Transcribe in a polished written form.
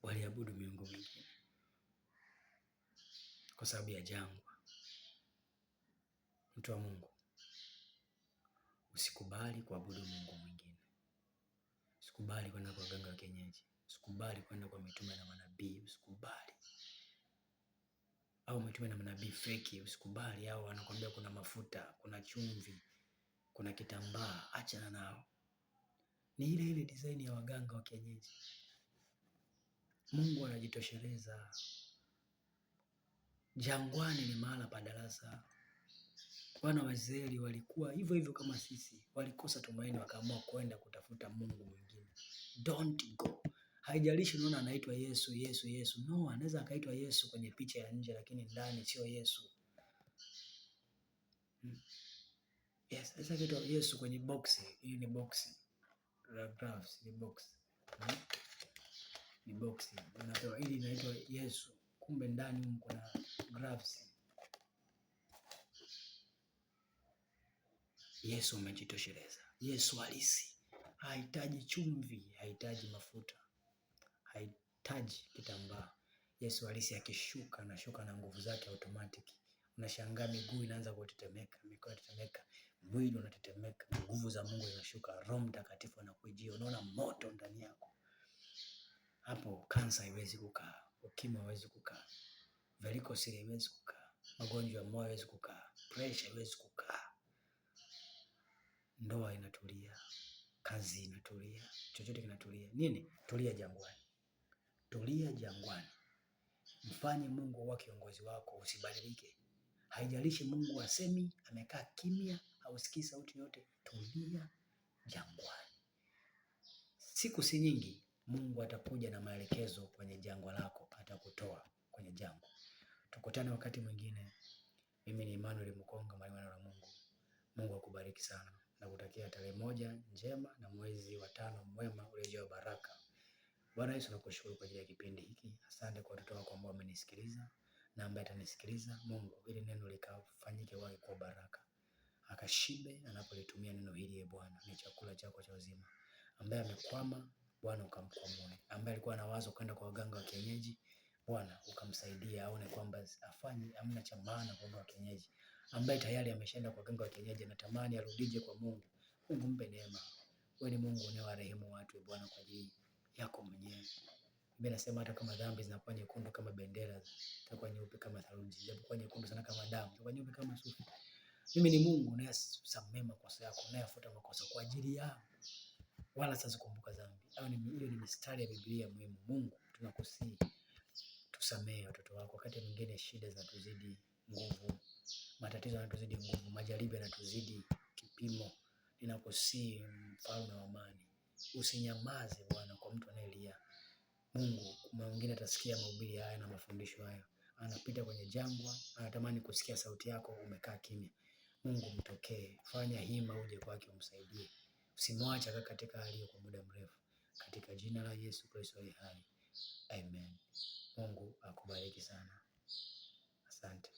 waliabudu miungu mingine kwa sababu ya jangwa. Mtu wa Mungu, usikubali kuabudu Mungu mwingine. Usikubali kwenda kwa waganga wa kienyeji. Usikubali kwenda kwa mitume na manabii. Usikubali. Au mitume na manabii feki. Usikubali. Au wanakuambia kuna mafuta, kuna chumvi, kuna kitambaa. Achana nao. Ni ile ile design ya waganga wa kienyeji. Mungu anajitosheleza. Jangwani ni mahala pa darasa. Wana wa Israeli walikuwa hivyo hivyo kama sisi. Walikosa tumaini wakaamua kwenda kutafuta Mungu mwingine. Don't go. Haijalishi unaona anaitwa Yesu, Yesu, Yesu. No, anaweza akaitwa Yesu kwenye picha ya nje lakini ndani sio Yesu. Yes, anaweza akaitwa Yesu kwenye box. Hii ni box. La gloves ni box. Ni box. Unapewa hili inaitwa Yesu. Kumbe ndani kuna gloves. Yesu amejitosheleza. Yesu halisi. Hahitaji chumvi, hahitaji mafuta, hahitaji kitambaa. Yesu halisi akishuka, anashuka na nguvu zake automatic. Unashangaa miguu inaanza kutetemeka, mikono inatetemeka, mwili unatetemeka, nguvu za Mungu zinashuka, Roho Mtakatifu anakujia, unaona moto ndani yako. Hapo kansa haiwezi kukaa, ukimwi haiwezi kukaa, varicocele haiwezi kukaa, magonjwa ya moyo haiwezi kukaa, pressure haiwezi kukaa. Ndoa inatulia, kazi inatulia, chochote kinatulia. Nini? Tulia jangwani. Tulia jangwani. Mfanye Mungu wa kiongozi wako, usibadilike. Haijalishi Mungu asemi, amekaa kimya, hausikii sauti yote. Tulia jangwani. Siku si nyingi, Mungu atakuja na maelekezo kwenye jangwa lako, atakutoa kwenye jangwa. Tukutane wakati mwingine. Mimi ni Emmanuel Mukonga, mwalimu wa Mungu. Mungu akubariki sana. Nakutakia tarehe 1 njema na mwezi wa 5 mwema uliojaa baraka. Bwana Yesu, nakushukuru kwa ajili ya kipindi hiki. Asante kwa watoto wako ambao wamenisikiliza na ambaye atanisikiliza. Mungu, ili neno likafanyike wawe kwa baraka. Akashibe anapolitumia neno hili. Bwana, ni chakula chako cha uzima. Ambaye amekwama, Bwana ukamkomboe. Ambaye alikuwa na wazo kwenda kwa waganga wa kienyeji, Bwana ukamsaidia aone kwamba afanye amna cha maana kwa waganga wa kienyeji. Ambaye tayari ameshaenda kwa waganga wa kienyeji anatamani arudije kwa Mungu. Mungu mpe neema. Wewe ni Mungu unayewarehemu watu, Bwana, kwa ajili yako mwenyewe. Biblia inasema hata kama dhambi zinakuwa nyekundu kama bendera, zitakuwa nyeupe kama theluji. Zitakuwa nyekundu sana kama damu, zitakuwa nyeupe kama sufu. Mimi ni Mungu unayesamehe makosa yako, unayefuta makosa kwa ajili yako, wala sitazikumbuka dhambi. Hiyo ni mistari ya Biblia muhimu. Mungu, tunakusihi tusamehe watoto wako. Wakati mwingine shida zinatuzidi nguvu, matatizo yanatuzidi nguvu, majaribu yanatuzidi kipimo. Ninakusihi Mfalme wa amani, usinyamaze Bwana kwa mtu anayelia. Mungu, mwingine atasikia mahubiri haya na mafundisho haya, anapita kwenye jangwa, anatamani kusikia sauti yako, umekaa kimya. Mungu mtokee, fanya hima uje kwake umsaidie. Usimwache katika hali hiyo kwa muda mrefu. Katika jina la Yesu Kristo aliye hai. Amen. Mungu akubariki sana. Asante.